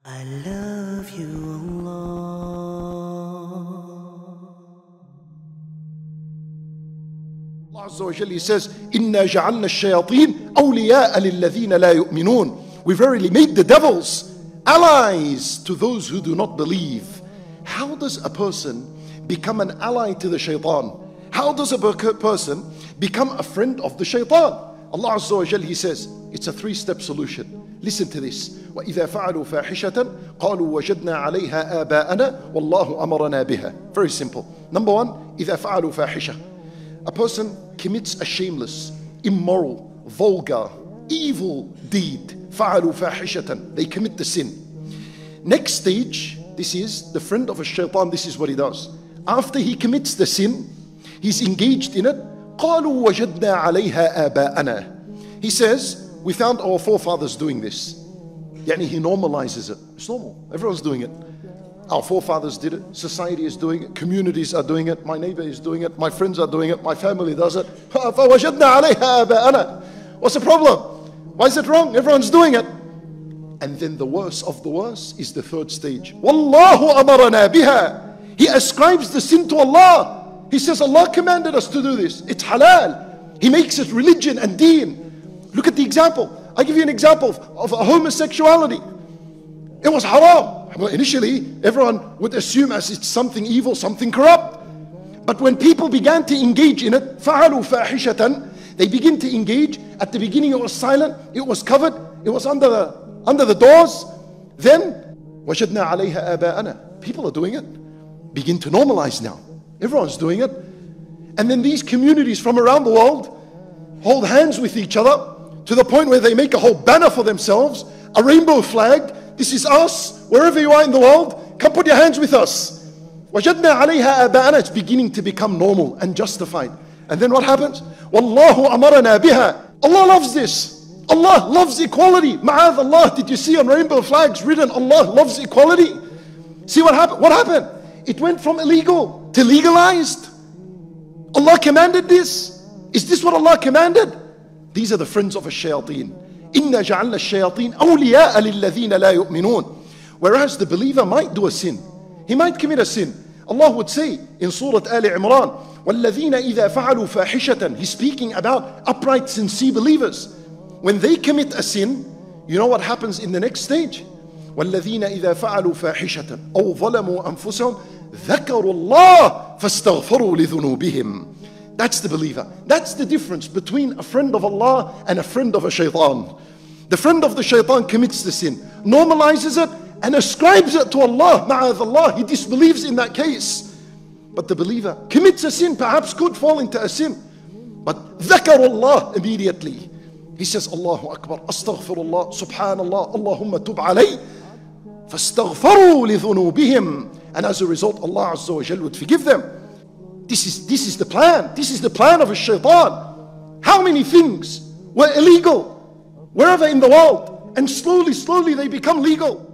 I love you, Allah Azza wa Jalla, He says, إِنَّا جَعَلْنَا الشَّيَاطِينَ أَوْلِيَاءَ لِلَّذِينَ لَا يُؤْمِنُونَ. We verily made the devils allies to those who do not believe. How does a person become an ally to the shaitan? How does a person become a friend of the shaitan? Allah Azza wa Jalla, He says, it's a three-step solution. Listen to this. وَإِذَا فَعَلُوا فَاحِشَةً قَالُوا وَجَدْنَا عَلَيْهَا آبَاءَنَا وَاللَّهُ أَمَرَنَا بِهَا. Very simple. Number one, إِذَا فَعَلُوا فَاحِشَةً. A person commits a shameless, immoral, vulgar, evil deed. فَعَلُوا فَاحِشَةً. They commit the sin. Next stage, this is the friend of a shaitan. This is what he does. After he commits the sin, he's engaged in it. قَالُوا وَجَدْنَا عَلَيْهَا آبَاءَنَا. He says, we found our forefathers doing this. Yani he normalizes it. It's normal. Everyone's doing it. Our forefathers did it. Society is doing it. Communities are doing it. My neighbor is doing it. My friends are doing it. My family does it. فَوَجَدْنَا عَلَيْهَا آبَاءَنَا. What's the problem? Why is it wrong? Everyone's doing it. And then the worst of the worst is the third stage. وَاللَّهُ أَمَرَنَا بِهَا. He ascribes the sin to Allah. He says, Allah commanded us to do this. It's halal. He makes it religion and deen. Look at the example. I give you an example of homosexuality. It was haram. Well, initially, everyone would assume as it's something evil, something corrupt. But when people began to engage in it, فَعَلُوا فَاحِشَةً, they begin to engage. At the beginning it was silent, it was covered, it was under the doors. Then, وَجَدْنَا عَلَيْهَا آبَاءَنَا. People are doing it. Begin to normalize now. Everyone's doing it. And then these communities from around the world hold hands with each other, to the point where they make a whole banner for themselves, a rainbow flag. This is us, wherever you are in the world, come put your hands with us. وَجَدْنَا عَلَيْهَا آبَاءَنَا. It's beginning to become normal and justified. And then what happens? وَاللَّهُ أَمَرَنَا بِهَا. Allah loves this. Allah loves equality. Ma'adh Allah. Did you see on rainbow flags written, Allah loves equality? See what happened? What happened? It went from illegal to legalized. Allah commanded this. Is this what Allah commanded? These are the friends of a shayateen. إِنَّا جَعَلْنَا الشَّيَاطِينَ أَوْلِيَاءَ لِلَّذِينَ لَا يُؤْمِنُونَ. Whereas the believer might do a sin. He might commit a sin. Allah would say in Surah Al Imran, وَالَّذِينَ إِذَا فَعَلُوا فَاحِشَةً. He's speaking about upright, sincere believers. When they commit a sin, you know what happens in the next stage? وَالَّذِينَ إِذَا فَعَلُوا فَاحِشَةً أَوْ ظَلَمُوا أَنفُسَهُمْ ذَكَرُوا اللَّهَ فَاسْتَغْفَرُوا لِذُنُوبِهِمْ. That's the believer. That's the difference between a friend of Allah and a friend of a shaitan. The friend of the shaitan commits the sin, normalizes it, and ascribes it to Allah. Ma'adh Allah. He disbelieves in that case. But the believer commits a sin, perhaps could fall into a sin, but dhakarullah immediately. He says, Allahu Akbar, Astaghfirullah, Subhanallah, Allahumma tub alay, fastaghfaru li dhunubihim. And as a result, Allah Azza wa Jal would forgive them. This is the plan. This is the plan of a shaitan. How many things were illegal wherever in the world, and slowly they become legal.